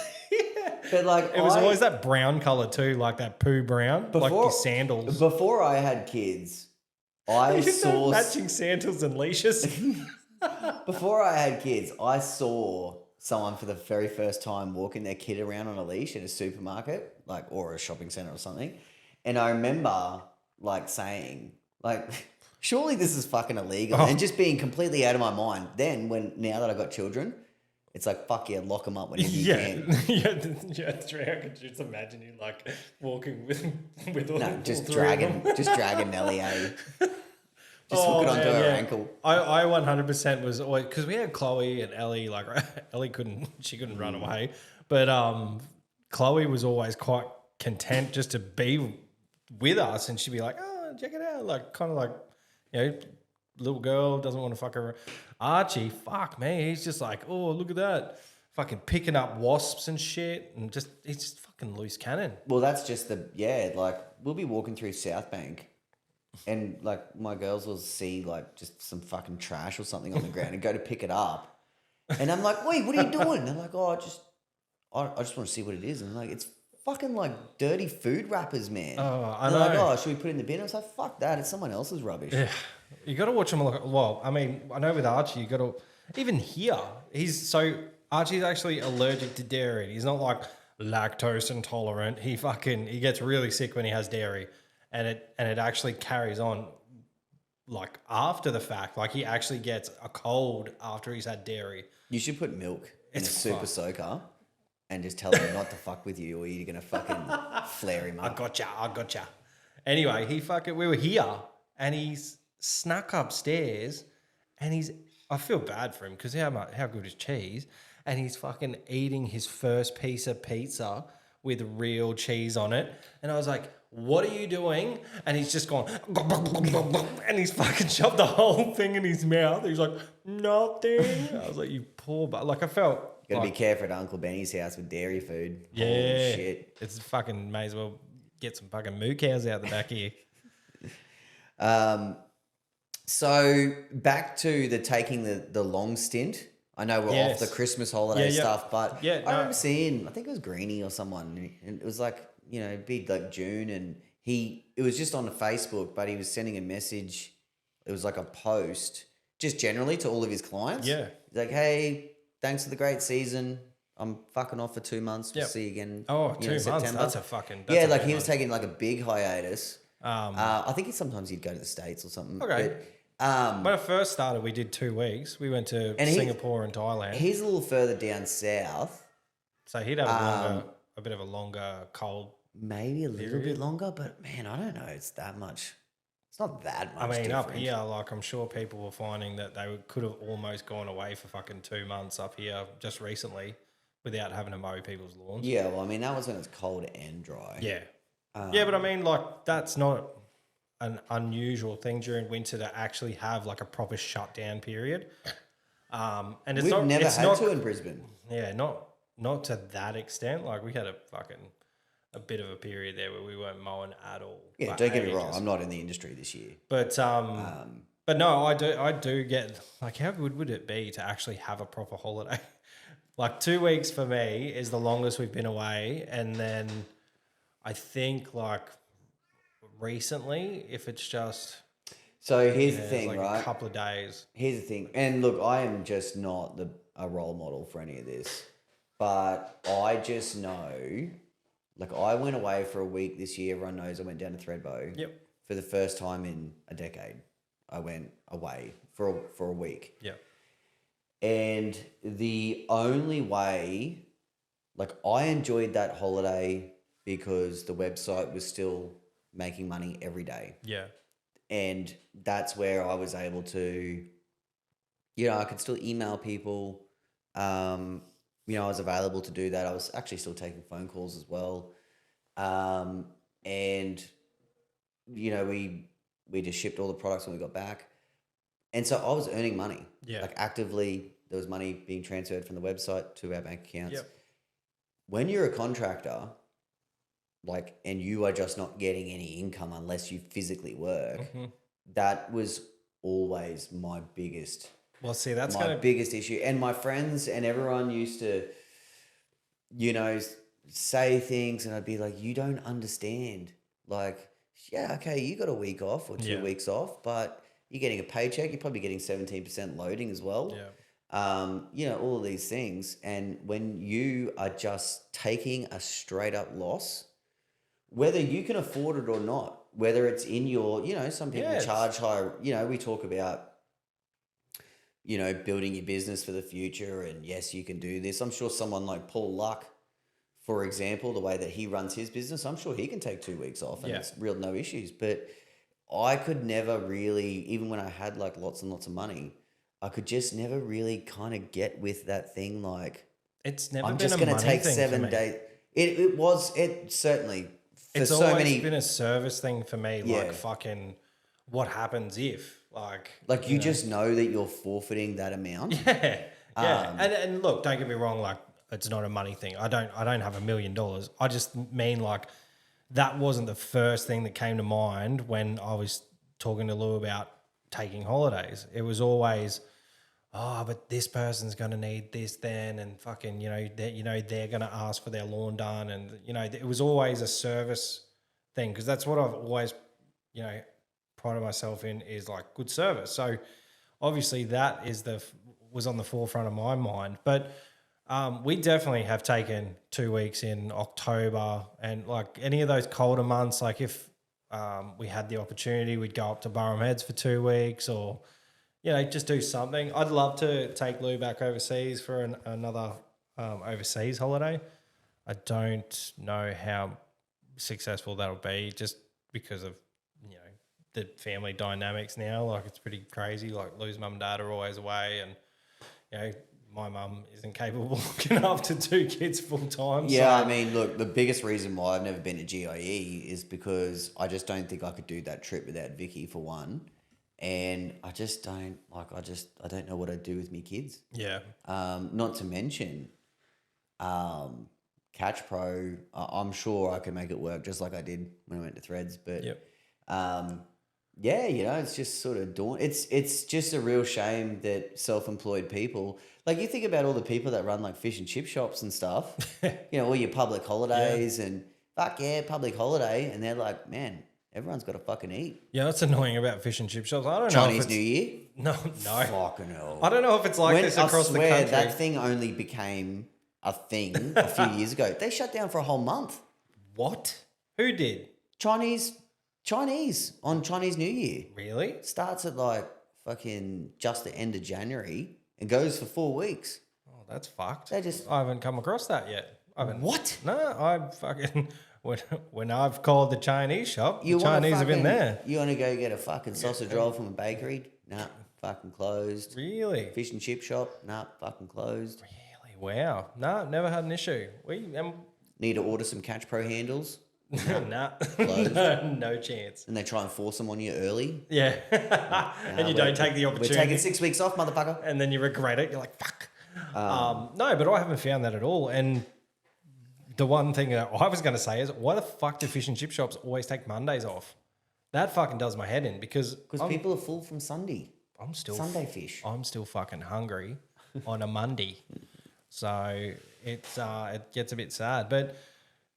But like It was always that brown color too, like that poo brown, like your sandals. Before I had kids, I You just have saw matching sandals and leashes. before I had kids, I saw someone for the very first time walking their kid around on a leash at a supermarket, like or a shopping center or something. And I remember like saying, like, surely this is fucking illegal, and just being completely out of my mind. Then now that I got children, it's like fuck yeah, lock them up whenever you can. yeah, that's right. I could just imagine you like walking with all No, all just three of dragging them. Nelly, eh? Just hook it onto her ankle. I 100% was always, because we had Chloe and Ellie. Like Ellie couldn't run away, but Chloe was always quite content just to be with us, and she'd be like, "Oh, check it out!" Like kind of like, little girl doesn't want to fuck her. Archie, fuck me, he's just like, "Oh, look at that." Fucking picking up wasps and shit, and he's just fucking loose cannon. Well, that's just like we'll be walking through South Bank, and like my girls will see like just some fucking trash or something on the ground and go to pick it up, and I'm like, "Wait, what are you doing?" They're like, "Oh, I just want to see what it is," and I'm like, "It's fucking like dirty food wrappers, man." Oh, I They're like, know. "Oh, should we put it in the bin?" I was like, "Fuck that! It's someone else's rubbish." Yeah, you got to watch him. Well, I mean, I know with Archie, you got to even here. Archie's actually allergic to dairy. He's not like lactose intolerant. He gets really sick when he has dairy, and it actually carries on like after the fact. Like he actually gets a cold after he's had dairy. You should put milk in It's a super fucked. soaker and just tell him not to fuck with you, or you're gonna fucking flare him I up. gotcha. Anyway, we were here, and he's snuck upstairs, and he's I feel bad for him because how good is cheese? And he's fucking eating his first piece of pizza with real cheese on it. And I was like, what are you doing? And he's just gone, and he's fucking shoved the whole thing in his mouth. He's like, nothing. I was like, you poor, but like I felt Got to like, be careful at Uncle Benny's house with dairy food. yeah, Holy shit. it's fucking, may as well get some fucking moo cows out the back here. So back to the taking the long stint. I know we're off Yes. the Christmas holiday Yeah, yeah. stuff, but Yeah, I no. remember seeing, I think it was Greenie or someone, and it was like, you know, big like June, and it was just on Facebook, but he was sending a message. It was like a post, just generally to all of his clients. Yeah. He's like, hey, thanks for the great season. I'm fucking off for 2 months. We'll Yep. see you again. Oh, you 2 know, months. September. That's a fucking, Yeah, like big he was one. taking like a big hiatus. Um, I think sometimes he'd go to the States or something. Okay. But, When I first started, we did 2 weeks. We went to And he- Singapore and Thailand. he's a little further down south, So he'd have a bit of a longer cold. maybe a little bit longer, but man, I don't know. It's that much. It's not that I much. mean, up different. here, like I'm sure people were finding that they could have almost gone away for fucking 2 months up here just recently without having to mow people's lawns. Yeah, well, I mean, that was when it's cold and dry. Yeah. Yeah, but I mean, like that's not an unusual thing during winter to actually have like a proper shutdown period. And it's We've not. never it's had not, to in Brisbane. Yeah, not to that extent. Like we had a bit of a period there where we weren't mowing at all. Yeah, for don't get me ages. wrong. I'm not in the industry this year. But no, I do get like how good would it be to actually have a proper holiday? Like 2 weeks for me is the longest we've been away, and then I think like recently, if it's just So here's the it's thing, like right? a couple of days. Here's the thing, and look, I am just not a role model for any of this, but I just know, like, I went away for a week this year. Everyone knows I went down to Thredbo. Yep. For the first time in a decade, I went away for a week, Yep. and the only way, like, I enjoyed that holiday because the website was still making money every day. Yeah. And that's where I was able to, I could still email people. I was available to do that. I was actually still taking phone calls as well. And, we just shipped all the products when we got back. And so I was earning money. Yeah. Like actively, there was money being transferred from the website to our bank accounts. Yep. When you're a contractor, and you are just not getting any income unless you physically work, that was always my biggest Well, see, that's my gonna biggest issue. And my friends and everyone used to, say things, and I'd be like, you don't understand. Like, yeah, okay, you got a week off or 2 Yeah. weeks off, but you're getting a paycheck. You're probably getting 17% loading as well. Yeah. All of these things. And when you are just taking a straight up loss, whether you can afford it or not, whether it's in your, some people Yes. charge higher, we talk about, building your business for the future. And yes, you can do this. I'm sure someone like Paul Luck, for example, the way that he runs his business, I'm sure he can take 2 weeks off and Yeah. it's real no issues. But I could never really, even when I had like lots and lots of money, I could just never really kind of get with that thing. Like, It's never I'm been just a going to money take thing for 7 me. days. It certainly, for It's so always many, been a service thing for me. Yeah. Like fucking, what happens if like you just know that you're forfeiting that amount. Yeah. And look, don't get me wrong, like it's not a money thing. I don't have $1 million. I just mean like that wasn't the first thing that came to mind when I was talking to Lou about taking holidays. It was always, oh, but this person's gonna need this then, and fucking, they're gonna ask for their lawn done, and it was always a service thing because that's what I've always, prided myself in is like good service. So obviously that was on the forefront of my mind, but we definitely have taken 2 weeks in October, and like any of those colder months, like if we had the opportunity, we'd go up to Burham Heads for 2 weeks, or just do something. I'd love to take Lou back overseas for another overseas holiday. I don't know how successful that'll be, just because of the family dynamics now. Like it's pretty crazy. Like Lou's mum and dad are always away, and you know my mum isn't capable of looking after 2 kids full time. Yeah, so. I mean, look, the biggest reason why I've never been to GIE is because I just don't think I could do that trip without Vicky for one, and I just don't I don't know what I'd do with me kids. Yeah. Not to mention, Catch Pro. I'm sure I can make it work just like I did when I went to Threads. But Yep. yeah, it's just sort of It's just a real shame that self-employed people, like you think about all the people that run like fish and chip shops and stuff, all your public holidays and public holiday, and they're like, man, everyone's got to fucking eat. Yeah, that's annoying about fish and chip shops. I don't know. Chinese New Year. No. Fucking hell. I don't know if it's like this across the country. That thing only became a thing a few years ago. They shut down for a whole month. What? Who did? Chinese on Chinese New Year. Really? It starts at like fucking just the end of January and goes for 4 weeks. Oh, that's fucked. They just I haven't come across that yet. I haven't. What? No, I fucking when I've called the Chinese shop, the wanna Chinese have been there. You want to go get a fucking sausage roll from a bakery? Nah, fucking closed. Really? Fish and chip shop? Nah, fucking closed. Really? Wow. No, never had an issue. We Need to order some Catch Pro handles? nah, Closed. no chance. And they try and force them on you early. Yeah, and you don't take the opportunity. We're taking 6 weeks off, motherfucker. And then you regret it. You're like, fuck. No, but I haven't found that at all. And the one thing that I was going to say is, why the fuck do fish and chip shops always take Mondays off? That fucking does my head in because people are full from Sunday. I'm still Sunday fish. I'm still fucking hungry on a Monday, so it gets a bit sad. But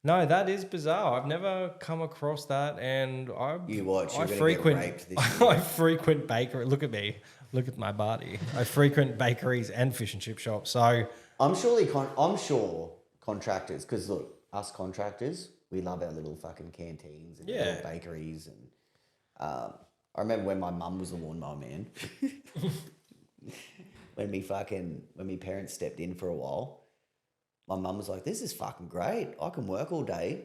no, that is bizarre. I've never come across that, and You watch, you're I gonna frequent get raped this year. I frequent bakery. Look at me. Look at my body. I frequent bakeries and fish and chip shops. So I'm sure contractors, because look, us contractors, we love our little fucking canteens and Yeah. little bakeries. And I remember when my mum was the lawnmower man, when my parents stepped in for a while, my mum was like, this is fucking great. I can work all day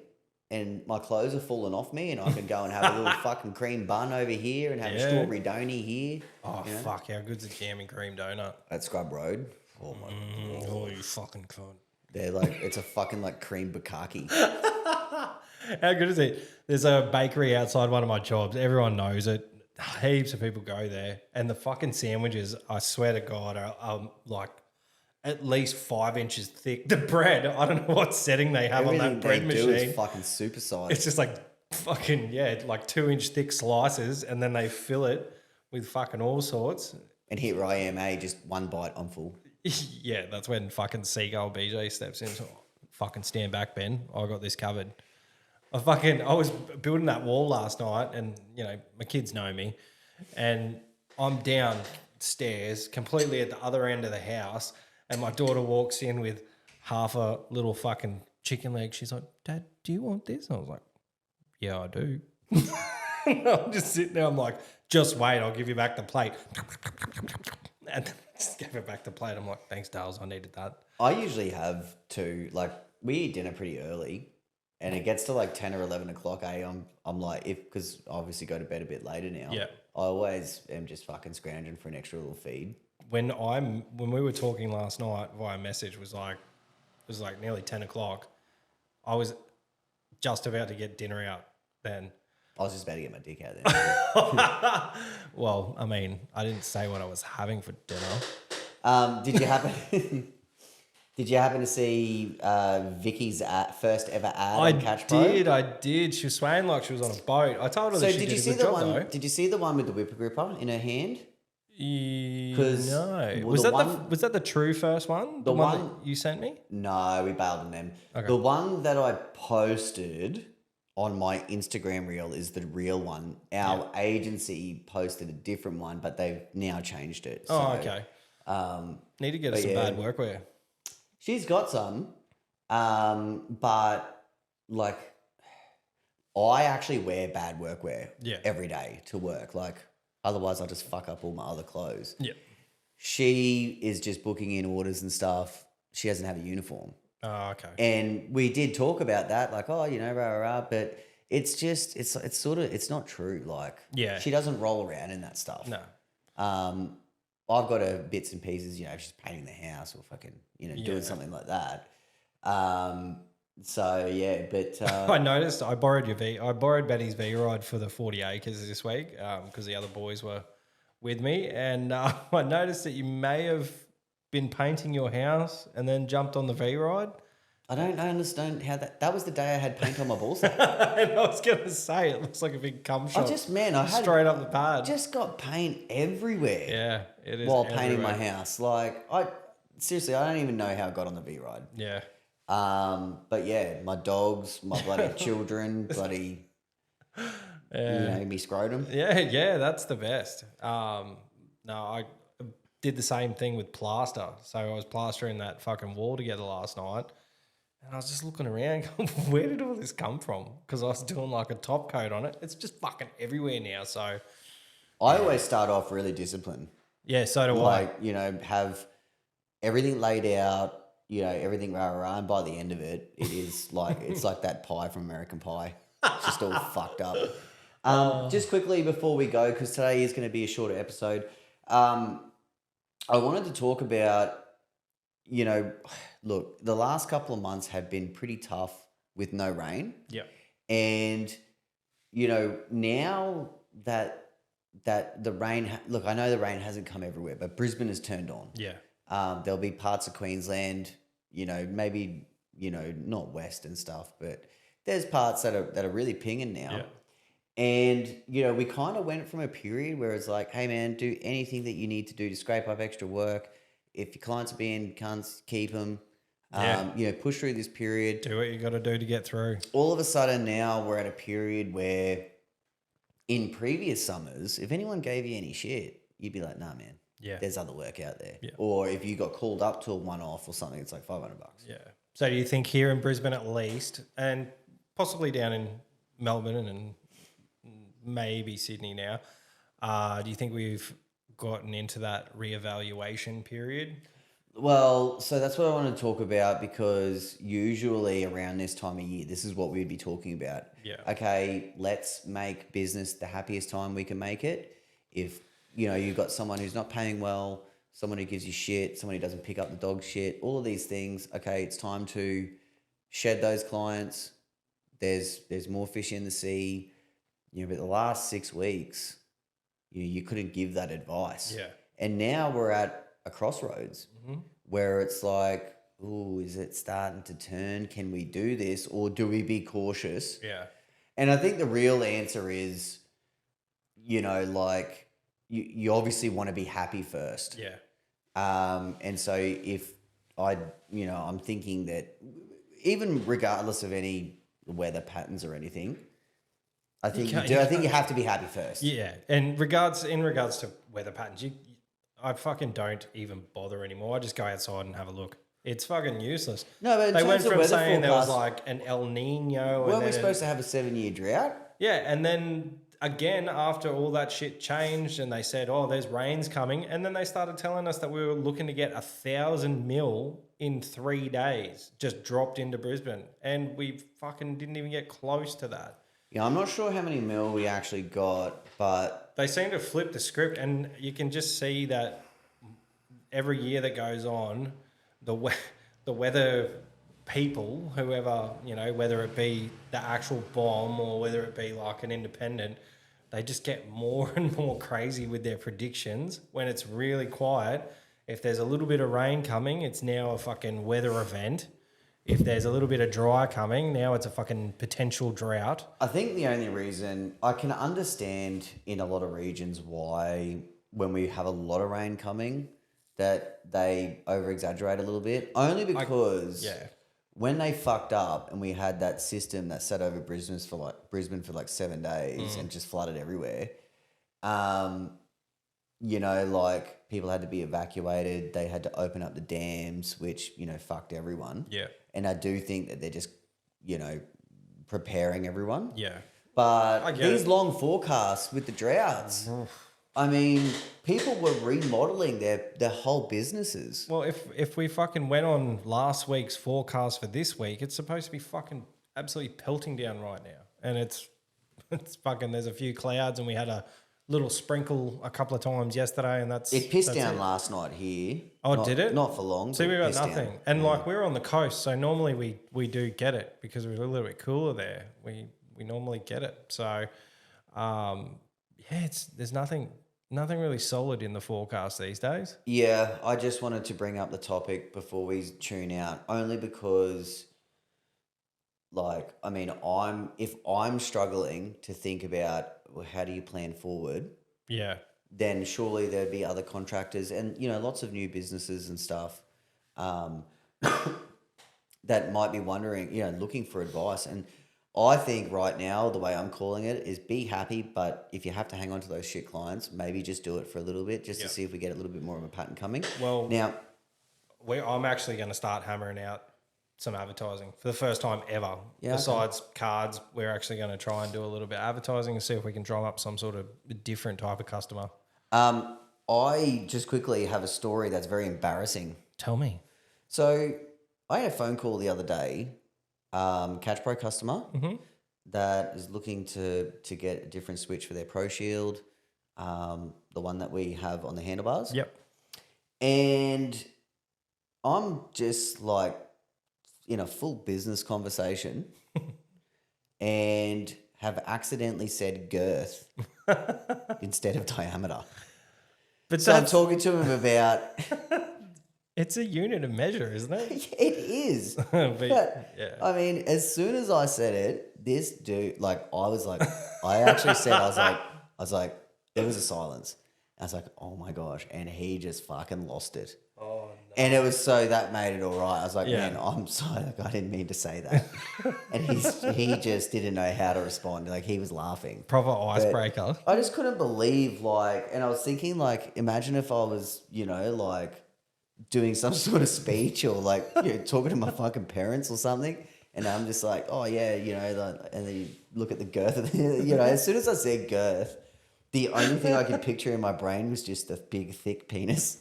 and my clothes are falling off me and I can go and have a little fucking cream bun over here and have a strawberry donut here. oh fuck, how good's a jam and cream donut? At Scrub Road. Oh my God. Oh, you fucking cunt. They're like, it's a fucking like cream bukkake. How good is it? There's a bakery outside one of my jobs. Everyone knows it. Heaps of people go there. And the fucking sandwiches, I swear to God, are like at least 5 inches thick. The bread, I don't know what setting they have on that bread they do machine. is fucking supersized. It's just like fucking, like 2-inch thick slices, and then they fill it with fucking all sorts. And here I am, just one bite, I'm full. Yeah, that's when fucking Seagull BJ steps in. So, fucking stand back, Ben. I got this covered. I was building that wall last night, and my kids know me, and I'm downstairs completely at the other end of the house, and my daughter walks in with half a little fucking chicken leg. She's like, "Dad, do you want this?" And I was like, "Yeah, I do." I'm just sitting there. I'm like, "Just wait, I'll give you back the plate." And just gave her back the plate. I'm like, "Thanks, Dales, I needed that." I usually have two, like, we eat dinner pretty early, and it gets to like 10 or 11 o'clock a.m. I'm like, because I obviously go to bed a bit later now. Yeah. I always am just fucking scrounging for an extra little feed. When we were talking last night via message, it was like nearly 10 o'clock. I was just about to get dinner out then. I was just about to get my dick out there. Well, I mean, I didn't say what I was having for dinner. Did you happen to see Vicky's first ever ad on Catch Pro? I did. She was swaying like she was on a boat. I told her that she did a good job though. Did you see the one with the whipper gripper in her hand? No. Well, Was that the true first one? The one that you sent me? No, we bailed on them. Okay. The one that I posted on my Instagram reel is the real one. Our agency posted a different one, but they've now changed it. Oh, okay. Need to get her some bad workwear. She's got some, but like I actually wear bad workwear every day to work. Like otherwise I'll just fuck up all my other clothes. Yeah. She is just booking in orders and stuff. She doesn't have a uniform. Oh, okay. And we did talk about that, like, oh, rah, rah, rah, but it's just it's sort of it's not true. Like Yeah. she doesn't roll around in that stuff. No. I've got her bits and pieces, she's painting the house or fucking, doing something like that. So yeah, but I noticed I borrowed I borrowed Benny's V ride for the 40 acres this week because the other boys were with me, and I noticed that you may have been painting your house and then jumped on the V ride. I don't understand how that was the day I had paint on my balls. And I was gonna say it looks like a big cum shot. I had straight up the pad. just got paint everywhere. Yeah, it is. While painting everywhere. my house, like seriously, I don't even know how I got on the V ride. Yeah. But yeah, my dogs, my bloody children, bloody, me scrotum. Yeah, that's the best. No, I did the same thing with plaster. So I was plastering that fucking wall together last night, and I was just looking around, going, where did all this come from? Because I was doing like a top coat on it. It's just fucking everywhere now. So I always start off really disciplined. yeah, so do Like, have everything laid out, everything rah, and by the end of it, it is like, it's like that pie from American Pie. It's just all fucked up. Just quickly before we go, because today is going to be a shorter episode, I wanted to talk about, look, the last couple of months have been pretty tough with no rain. Yeah. And, now that the rain, look, I know the rain hasn't come everywhere, but Brisbane has turned on. Yeah. There'll be parts of Queensland, maybe, not west and stuff, but there's parts that are really pinging now. Yeah. And, we kind of went from a period where it's like, hey man, do anything that you need to do to scrape up extra work. If your clients are being cunts, keep them. Push through this period. Do what you got to do to get through. All of a sudden now we're at a period where in previous summers, if anyone gave you any shit, you'd be like, nah, man. Yeah. There's other work out there. Yeah. Or if you got called up to a one-off or something, it's like $500. Yeah. So do you think here in Brisbane at least, and possibly down in Melbourne and maybe Sydney now, do you think we've gotten into that reevaluation period? Well, so that's what I want to talk about, because usually around this time of year, this is what we'd be talking about. Yeah. Okay, let's make business the happiest time we can make it. If, you've got someone who's not paying well, someone who gives you shit, someone who doesn't pick up the dog shit, all of these things, okay, it's time to shed those clients. There's more fish in the sea. But the last 6 weeks, you couldn't give that advice. Yeah. And now we're at a crossroads where it's like, ooh, is it starting to turn? Can we do this, or do we be cautious? Yeah. And I think the real answer is, you obviously want to be happy first. Yeah. And so if I'm thinking that even regardless of any weather patterns or anything, I think you do. I think you have to be happy first. Yeah. And in regards to weather patterns, I fucking don't even bother anymore. I just go outside and have a look. It's fucking useless. No, but they went terms of from weather saying there was forecast, like an El Nino. weren't we supposed to have a 7-year drought? Yeah, and then again, after all that shit changed and they said, oh, there's rains coming, and then they started telling us that we were looking to get 1,000 mil in 3 days, just dropped into Brisbane, and we fucking didn't even get close to that. Yeah, I'm not sure how many mil we actually got, but They seem to flip the script, and you can just see that every year that goes on, the weather people, whoever, whether it be the actual bomb or whether it be like an independent, they just get more and more crazy with their predictions when it's really quiet. If there's a little bit of rain coming, it's now a fucking weather event. If there's a little bit of dry coming, now it's a fucking potential drought. I think the only reason I can understand in a lot of regions why when we have a lot of rain coming that they over-exaggerate a little bit, only because when they fucked up and we had that system that sat over Brisbane for like 7 days and just flooded everywhere, like people had to be evacuated. They had to open up the dams, which, fucked everyone. Yeah. And I do think that they're just, preparing everyone. Yeah. But these long forecasts with the droughts, I mean, people were remodeling their whole businesses. Well, if we fucking went on last week's forecast for this week, it's supposed to be fucking absolutely pelting down right now. and it's fucking. There's a few clouds, and we had a little sprinkle a couple of times yesterday, and that's It pissed that's down it. last night here. Oh, did it? Not for long. See, but we it got pissed nothing, down. and like we're on the coast, so normally we do get it because we're a little bit cooler there. We normally get it, so there's nothing really solid in the forecast these days. Yeah, I just wanted to bring up the topic before we tune out, only because, like, I mean, if I'm struggling to think about, well, how do you plan forward, Yeah, then surely there'd be other contractors and, lots of new businesses and stuff that might be wondering, looking for advice. And I think right now, the way I'm calling it is be happy, but if you have to hang on to those shit clients, maybe just do it for a little bit just to see if we get a little bit more of a pattern coming. Well, now, I'm actually going to start hammering out some advertising for the first time ever. Yeah, Besides cards, we're actually going to try and do a little bit of advertising and see if we can drum up some sort of different type of customer. I just quickly have a story that's very embarrassing. Tell me. So I had a phone call the other day, Catch Pro customer that is looking to get a different switch for their Pro Shield, the one that we have on the handlebars. Yep. And I'm just like in a full business conversation and have accidentally said girth instead of diameter. But So I'm talking to him about... It's a unit of measure, isn't it? It is. But, I mean, as soon as I said it, this dude, like, I actually said, I was like, there was a silence. I was like, oh my gosh. And he just fucking lost it. Oh, no. And it was that made it all right. I was like, man, I'm sorry. Like, I didn't mean to say that. And he just didn't know how to respond. Like, he was laughing. Proper icebreaker. I just couldn't believe, like, and I was thinking, like, imagine if I was, like, doing some sort of speech or, like, talking to my fucking parents or something. And I'm just like, oh, yeah, and then you look at the girth of as soon as I said girth, the only thing I could picture in my brain was just a big, thick penis.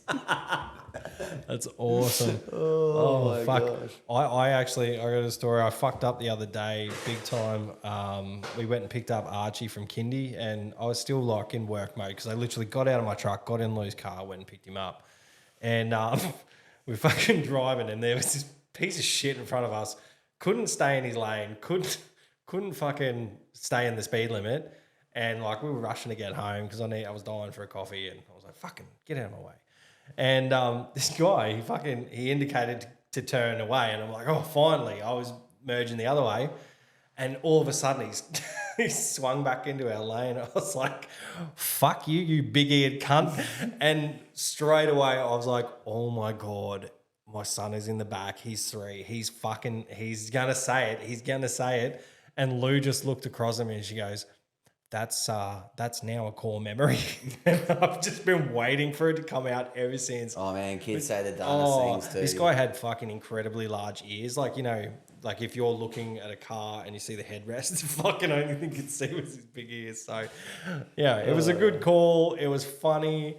That's awesome. Oh my fuck. gosh. I got a story. I fucked up the other day, big time. We went and picked up Archie from kindy, and I was still like in work mode because I literally got out of my truck, got in Lou's car, went and picked him up. And we're fucking driving, and there was this piece of shit in front of us. Couldn't stay in his lane. Couldn't fucking stay in the speed limit. And like we were rushing to get home because I was dying for a coffee, and I was like, "Fucking get out of my way." And this guy, he indicated to turn away, and I'm like, "Oh, finally!" I was merging the other way, and all of a sudden he swung back into our lane. I was like, "Fuck you, you big-eared cunt!" And straight away I was like, "Oh my god, my son is in the back. He's 3. He's gonna say it. He's gonna say it." And Lou just looked across at me and she goes, That's now a core memory. And I've just been waiting for it to come out ever since. Oh man, kids say the dumbest things too. This guy had fucking incredibly large ears. Like, like if you're looking at a car and you see the headrest, the fucking only thing you could see was his big ears. So yeah, it was a good call. It was funny,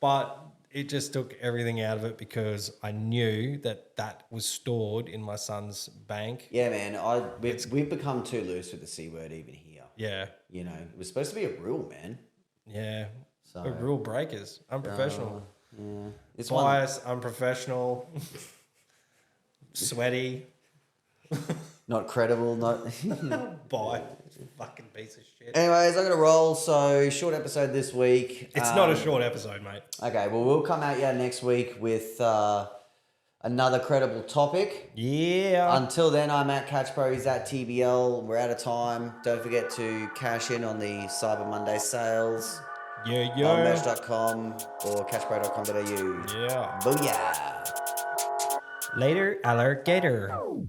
but it just took everything out of it because I knew that was stored in my son's bank. Yeah, man. We've become too loose with the C word even here. Yeah. It was supposed to be a rule, man. Yeah. So We're rule breakers. Unprofessional. Yeah. It's Bias, unprofessional, sweaty. not credible, not... Bye. Fucking piece of shit. Anyways, I got to roll. So, short episode this week. It's not a short episode, mate. Okay, well, we'll come at you next week with another credible topic. Yeah. Until then, I'm at Catch Pro. He's at TBL. We're out of time. Don't forget to cash in on the Cyber Monday sales. Yeah. Merch.com or catchpro.com.au. Yeah. Booyah. Later, alligator. Go.